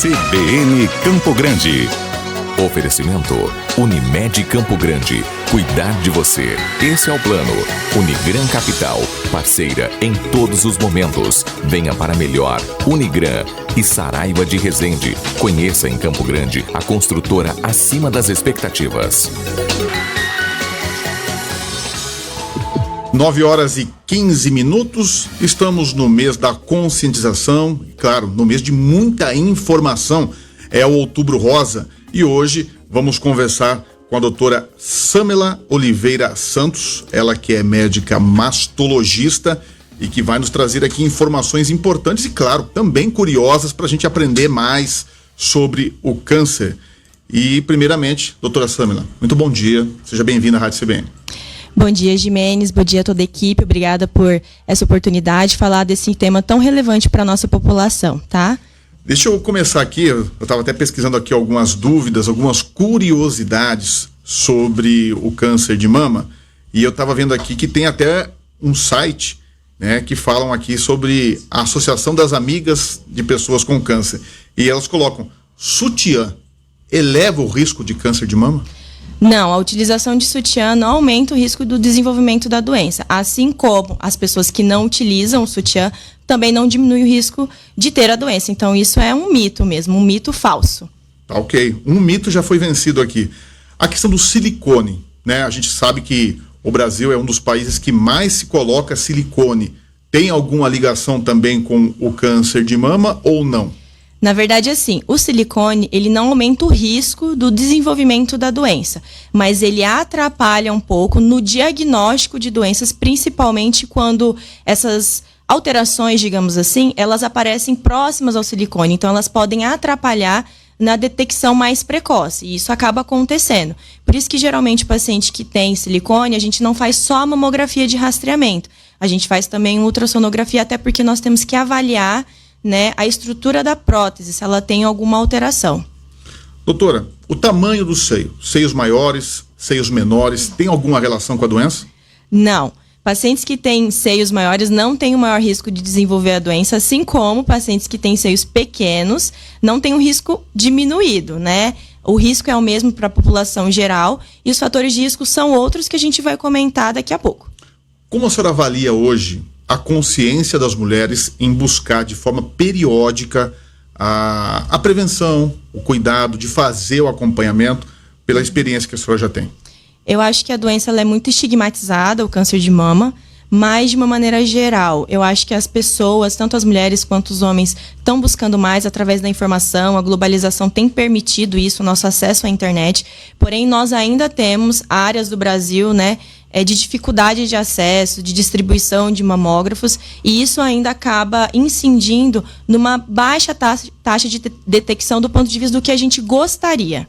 CBN Campo Grande. Oferecimento Unimed Campo Grande. Cuidar de você. Esse é o plano. Unigran Capital. Parceira em todos os momentos. Venha para melhor. Unigran e Saraiva de Resende. Conheça em Campo Grande a construtora acima das expectativas. 9h15. Estamos no mês da conscientização, claro, no mês de muita informação. É o Outubro Rosa e hoje vamos conversar com a doutora Samela Oliveira Santos, ela que é médica mastologista e que vai nos trazer aqui informações importantes e, claro, também curiosas para a gente aprender mais sobre o câncer. E, primeiramente, doutora Samela, muito bom dia, seja bem-vinda à Rádio CBN. Bom dia, Jimenez. Bom dia a toda a equipe. Obrigada por essa oportunidade de falar desse tema tão relevante para a nossa população, tá? Deixa eu começar aqui, eu estava até pesquisando aqui algumas dúvidas, algumas curiosidades sobre o câncer de mama, e eu estava vendo aqui que tem até um site, né, que falam aqui sobre a Associação das Amigas de Pessoas com Câncer, e elas colocam, sutiã eleva o risco de câncer de mama? Não, a utilização de sutiã não aumenta o risco do desenvolvimento da doença, assim como as pessoas que não utilizam o sutiã também não diminui o risco de ter a doença. Então isso é um mito mesmo, um mito falso. Tá, ok, um mito já foi vencido aqui. A questão do silicone, né? A gente sabe que o Brasil é um dos países que mais se coloca silicone. Tem alguma ligação também com o câncer de mama ou não? Na verdade, assim, o silicone, ele não aumenta o risco do desenvolvimento da doença, mas ele atrapalha um pouco no diagnóstico de doenças, principalmente quando essas alterações, digamos assim, elas aparecem próximas ao silicone, então elas podem atrapalhar na detecção mais precoce, e isso acaba acontecendo. Por isso que, geralmente, o paciente que tem silicone, a gente não faz só a mamografia de rastreamento, a gente faz também ultrassonografia, até porque nós temos que avaliar, né, a estrutura da prótese, se ela tem alguma alteração. Doutora, o tamanho do seio, seios maiores, seios menores, tem alguma relação com a doença? Não. Pacientes que têm seios maiores não têm o maior risco de desenvolver a doença, assim como pacientes que têm seios pequenos não têm um risco diminuído, né? O risco é o mesmo para a população geral e os fatores de risco são outros que a gente vai comentar daqui a pouco. Como a senhora avalia hoje a consciência das mulheres em buscar de forma periódica a prevenção, o cuidado de fazer o acompanhamento pela experiência que a senhora já tem? Eu acho que a doença ela é muito estigmatizada, o câncer de mama, mas de uma maneira geral. Eu acho que as pessoas, tanto as mulheres quanto os homens, estão buscando mais através da informação, a globalização tem permitido isso, o nosso acesso à internet, porém nós ainda temos áreas do Brasil, né, de dificuldade de acesso, de distribuição de mamógrafos, e isso ainda acaba incidindo numa baixa taxa de detecção do ponto de vista do que a gente gostaria.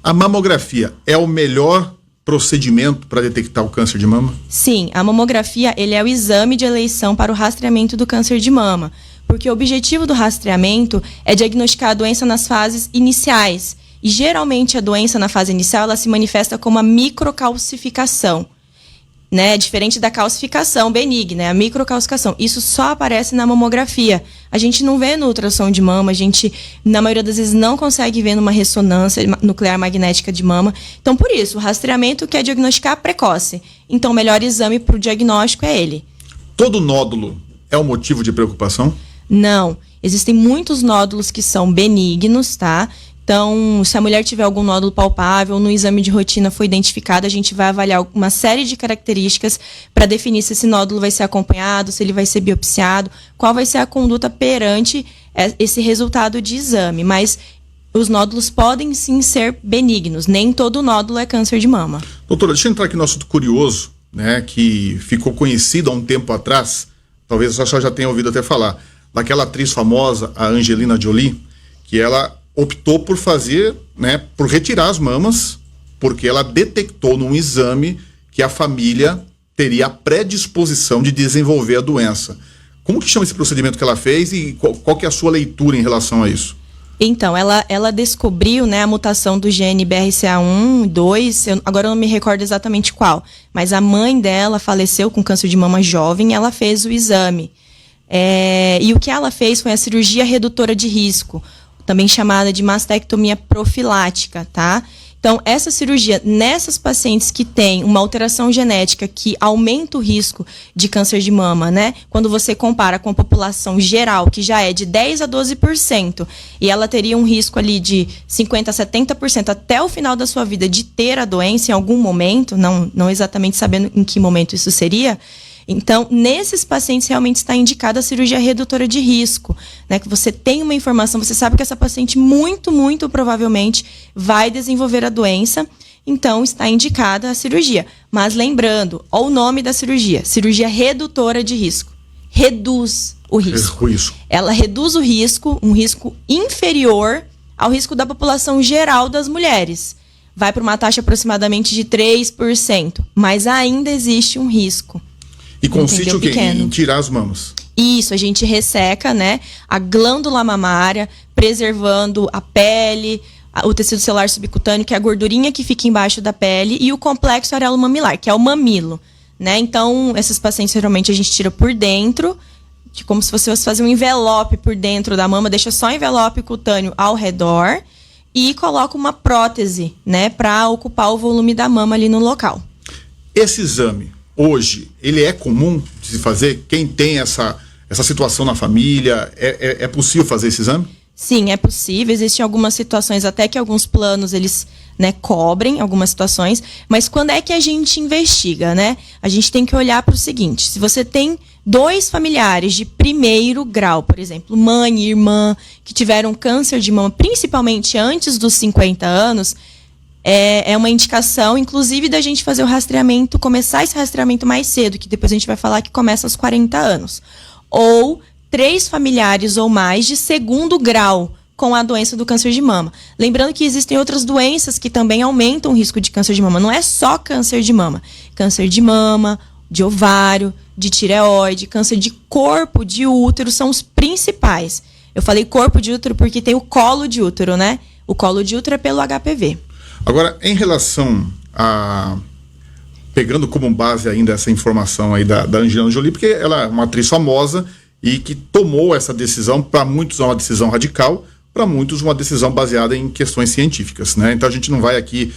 A mamografia é o melhor procedimento para detectar o câncer de mama? Sim, a mamografia ele é o exame de eleição para o rastreamento do câncer de mama, porque o objetivo do rastreamento é diagnosticar a doença nas fases iniciais. E geralmente a doença na fase inicial ela se manifesta como a microcalcificação, né? Diferente da calcificação benigna, a microcalcificação. Isso só aparece na mamografia. A gente não vê no ultrassom de mama, a gente, na maioria das vezes, não consegue ver numa ressonância nuclear magnética de mama. Então, por isso, o rastreamento quer diagnosticar precoce. Então, o melhor exame para o diagnóstico é ele. Todo nódulo é um motivo de preocupação? Não. Existem muitos nódulos que são benignos, tá? Então, se a mulher tiver algum nódulo palpável, no exame de rotina foi identificado, a gente vai avaliar uma série de características para definir se esse nódulo vai ser acompanhado, se ele vai ser biopsiado, qual vai ser a conduta perante esse resultado de exame. Mas os nódulos podem sim ser benignos, nem todo nódulo é câncer de mama. Doutora, deixa eu entrar aqui no assunto curioso, né, que ficou conhecido há um tempo atrás, talvez a senhora já tenha ouvido até falar, daquela atriz famosa, a Angelina Jolie, que ela optou por fazer, né, por retirar as mamas, porque ela detectou num exame que a família teria a predisposição de desenvolver a doença. Como que chama esse procedimento que ela fez e qual que é a sua leitura em relação a isso? Então, ela descobriu, né, a mutação do gene BRCA1, 2, agora eu não me recordo exatamente qual, mas a mãe dela faleceu com câncer de mama jovem, ela fez o exame. E o que ela fez foi a cirurgia redutora de risco. também chamada de mastectomia profilática, tá? Então, essa cirurgia, nessas pacientes que têm uma alteração genética que aumenta o risco de câncer de mama, né? Quando você compara com a população geral, que já é de 10 a 12%, e ela teria um risco ali de 50 a 70% até o final da sua vida de ter a doença em algum momento, não exatamente sabendo em que momento isso seria. Então, nesses pacientes realmente está indicada a cirurgia redutora de risco, né? Que você tem uma informação, você sabe que essa paciente muito, muito provavelmente vai desenvolver a doença, então está indicada a cirurgia. Mas lembrando, olha o nome da cirurgia redutora de risco. Reduz o risco. Ela reduz o risco, um risco inferior ao risco da população geral das mulheres. Vai para uma taxa aproximadamente de 3%, mas ainda existe um risco. E consiste o quê? Em tirar as mamas. Isso, a gente resseca, né, a glândula mamária, preservando a pele, o tecido celular subcutâneo, que é a gordurinha que fica embaixo da pele, e o complexo areolo-mamilar, que é o mamilo, né? Então, esses pacientes, geralmente, a gente tira por dentro, como se você fosse fazer um envelope por dentro da mama, deixa só envelope cutâneo ao redor e coloca uma prótese, né, para ocupar o volume da mama ali no local. Esse exame, hoje, ele é comum de se fazer? Quem tem essa situação na família, é possível fazer esse exame? Sim, é possível. Existem algumas situações, até que alguns planos, eles, né, cobrem algumas situações. Mas quando é que a gente investiga, né? A gente tem que olhar para o seguinte: se você tem 2 familiares de primeiro grau, por exemplo, mãe e irmã, que tiveram câncer de mama, principalmente antes dos 50 anos... É uma indicação, inclusive, da gente fazer o rastreamento, começar esse rastreamento mais cedo, que depois a gente vai falar que começa aos 40 anos. Ou 3 familiares ou mais de segundo grau com a doença do câncer de mama. Lembrando que existem outras doenças que também aumentam o risco de câncer de mama. Não é só câncer de mama. Câncer de mama, de ovário, de tireoide, câncer de corpo de útero são os principais. Eu falei corpo de útero porque tem o colo de útero, né? O colo de útero é pelo HPV. Agora, em relação a... Pegando como base ainda essa informação aí da Angelina Jolie, porque ela é uma atriz famosa e que tomou essa decisão, para muitos é uma decisão radical, para muitos uma decisão baseada em questões científicas, né? Então a gente não vai aqui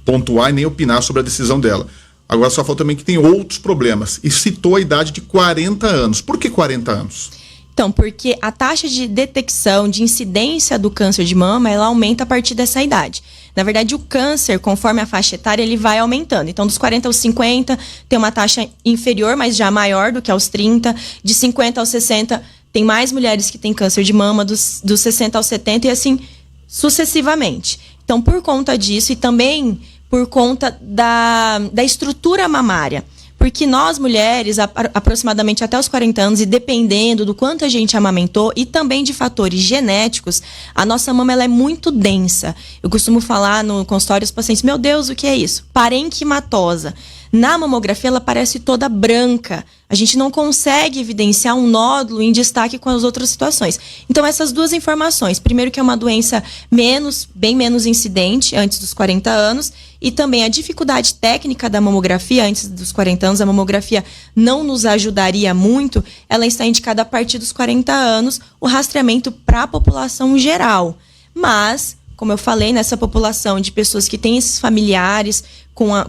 pontuar e nem opinar sobre a decisão dela. Agora só falou também que tem outros problemas. E citou a idade de 40 anos. Por que 40 anos? Então, porque a taxa de detecção, de incidência do câncer de mama, ela aumenta a partir dessa idade. Na verdade, o câncer, conforme a faixa etária, ele vai aumentando. Então, dos 40 aos 50, tem uma taxa inferior, mas já maior do que aos 30. De 50 aos 60, tem mais mulheres que têm câncer de mama, dos 60 aos 70 e assim sucessivamente. Então, por conta disso e também por conta da estrutura mamária. Porque nós, mulheres, aproximadamente até os 40 anos, e dependendo do quanto a gente amamentou e também de fatores genéticos, a nossa mama ela é muito densa. Eu costumo falar no consultório dos pacientes, meu Deus, o que é isso? Parenquimatosa. Na mamografia, ela parece toda branca. A gente não consegue evidenciar um nódulo em destaque com as outras situações. Então, essas duas informações. Primeiro, que é uma doença bem menos incidente antes dos 40 anos. E também a dificuldade técnica da mamografia antes dos 40 anos. A mamografia não nos ajudaria muito. Ela está indicada a partir dos 40 anos, o rastreamento para a população geral. Mas, como eu falei, nessa população de pessoas que têm esses familiares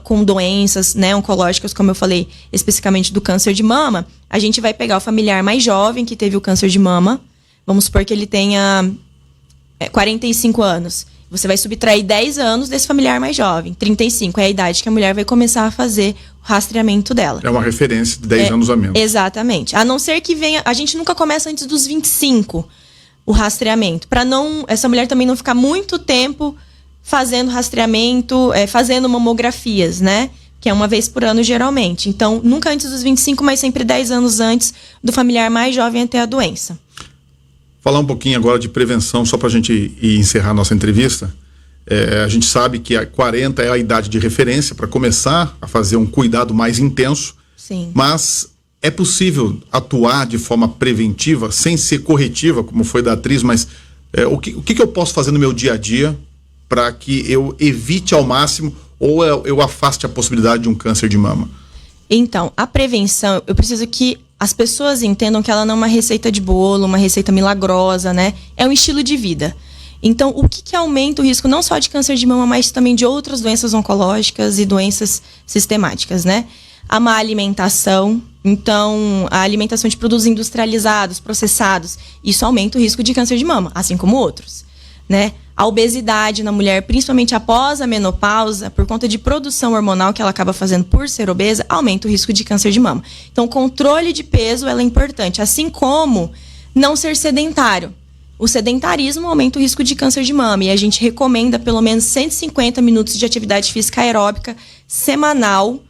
com doenças, né, oncológicas, como eu falei, especificamente do câncer de mama, a gente vai pegar o familiar mais jovem que teve o câncer de mama, vamos supor que ele tenha 45 anos. Você vai subtrair 10 anos desse familiar mais jovem, 35, é a idade que a mulher vai começar a fazer o rastreamento dela. É uma referência de 10 anos a menos. Exatamente. A não ser que venha... A gente nunca começa antes dos 25, o rastreamento, para essa mulher também não ficar muito tempo fazendo rastreamento, fazendo mamografias, né? Que é uma vez por ano, geralmente. Então, nunca antes dos 25, mas sempre 10 anos antes do familiar mais jovem a ter a doença. Falar um pouquinho agora de prevenção, só para a gente encerrar a nossa entrevista. A gente sabe que a 40 é a idade de referência para começar a fazer um cuidado mais intenso. Sim. Mas é possível atuar de forma preventiva, sem ser corretiva, como foi da atriz, mas o que eu posso fazer no meu dia a dia para que eu evite ao máximo ou eu afaste a possibilidade de um câncer de mama? Então, a prevenção, eu preciso que as pessoas entendam que ela não é uma receita de bolo, uma receita milagrosa, né? É um estilo de vida. Então, o que aumenta o risco não só de câncer de mama, mas também de outras doenças oncológicas e doenças sistemáticas, né? A má alimentação. Então, a alimentação de produtos industrializados, processados, isso aumenta o risco de câncer de mama, assim como outros, né? A obesidade na mulher, principalmente após a menopausa, por conta de produção hormonal que ela acaba fazendo por ser obesa, aumenta o risco de câncer de mama. Então, o controle de peso ela é importante, assim como não ser sedentário. O sedentarismo aumenta o risco de câncer de mama e a gente recomenda pelo menos 150 minutos de atividade física aeróbica semanal,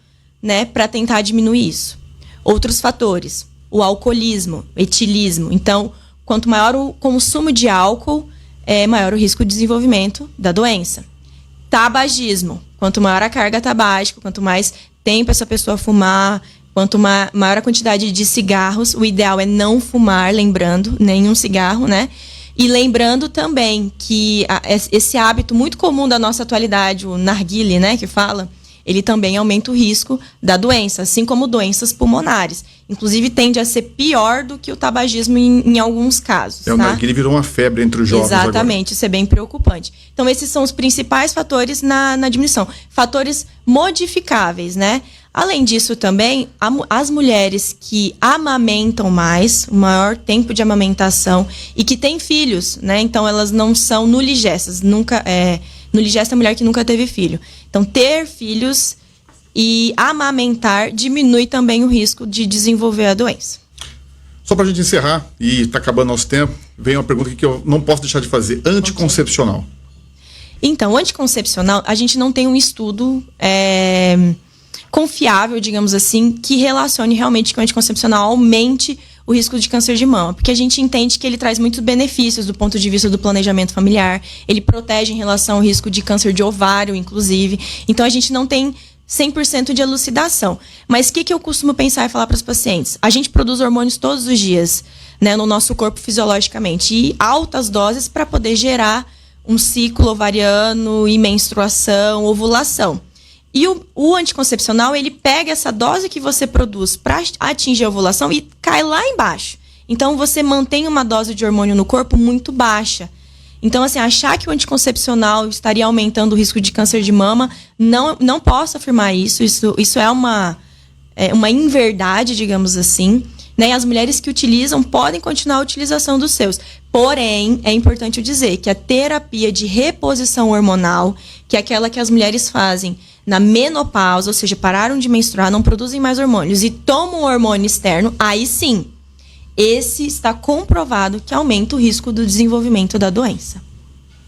né, para tentar diminuir isso. Outros fatores, o alcoolismo, etilismo. Então, quanto maior o consumo de álcool, maior o risco de desenvolvimento da doença. Tabagismo, quanto maior a carga tabágica, quanto mais tempo essa pessoa fumar, quanto maior a quantidade de cigarros, o ideal é não fumar, lembrando, nenhum cigarro, né? E lembrando também que esse hábito muito comum da nossa atualidade, o narguile, né, que fala, ele também aumenta o risco da doença, assim como doenças pulmonares. Inclusive, tende a ser pior do que o tabagismo em alguns casos. O narguilé virou uma febre entre os jovens. Exatamente, isso é bem preocupante. Então, esses são os principais fatores na diminuição. Fatores modificáveis, né? Além disso, também, as mulheres que amamentam mais, o maior tempo de amamentação, e que têm filhos, né? Então, elas não são nuligestas. Nuligesta é a mulher que nunca teve filho. Então, ter filhos e amamentar diminui também o risco de desenvolver a doença. Só pra gente encerrar, e tá acabando nosso tempo, vem uma pergunta que eu não posso deixar de fazer. Anticoncepcional. Então, anticoncepcional, a gente não tem um estudo confiável, digamos assim, que relacione realmente que o anticoncepcional aumente o risco de câncer de mama, porque a gente entende que ele traz muitos benefícios do ponto de vista do planejamento familiar, ele protege em relação ao risco de câncer de ovário, inclusive. Então, a gente não tem 100% de elucidação. Mas o que eu costumo pensar e falar para os pacientes? A gente produz hormônios todos os dias, né, no nosso corpo fisiologicamente, e altas doses para poder gerar um ciclo ovariano e menstruação, ovulação. E o anticoncepcional, ele pega essa dose que você produz para atingir a ovulação e cai lá embaixo. Então, você mantém uma dose de hormônio no corpo muito baixa. Então, assim, achar que o anticoncepcional estaria aumentando o risco de câncer de mama, não posso afirmar isso. Isso é uma inverdade, digamos assim. Né? E as mulheres que utilizam podem continuar a utilização dos seus. Porém, é importante eu dizer que a terapia de reposição hormonal, que é aquela que as mulheres fazem na menopausa, ou seja, pararam de menstruar, não produzem mais hormônios e tomam um hormônio externo, aí sim, esse está comprovado que aumenta o risco do desenvolvimento da doença.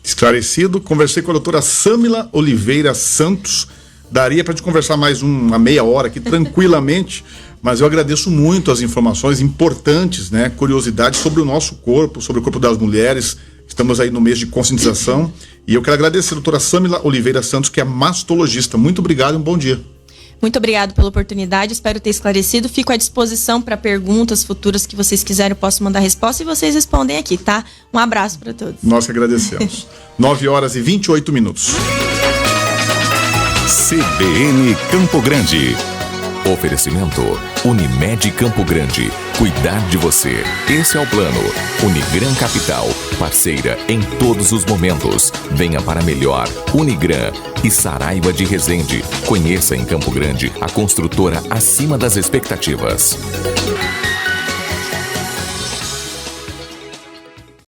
Esclarecido. Conversei com a doutora Sâmila Oliveira Santos. Daria para te conversar mais uma meia hora aqui tranquilamente, mas eu agradeço muito as informações importantes, né? Curiosidades sobre o nosso corpo, sobre o corpo das mulheres. Estamos aí no mês de conscientização e eu quero agradecer a doutora Sâmila Oliveira Santos, que é mastologista. Muito obrigado e um bom dia. Muito obrigado pela oportunidade, espero ter esclarecido. Fico à disposição para perguntas futuras que vocês quiserem, eu posso mandar resposta e vocês respondem aqui, tá? Um abraço para todos. Nós que agradecemos. 9h28. CBN Campo Grande. Oferecimento Unimed Campo Grande. Cuidar de você. Esse é o plano. Unigran Capital. Parceira em todos os momentos. Venha para melhor. Unigran e Saraiva de Resende. Conheça em Campo Grande a construtora acima das expectativas.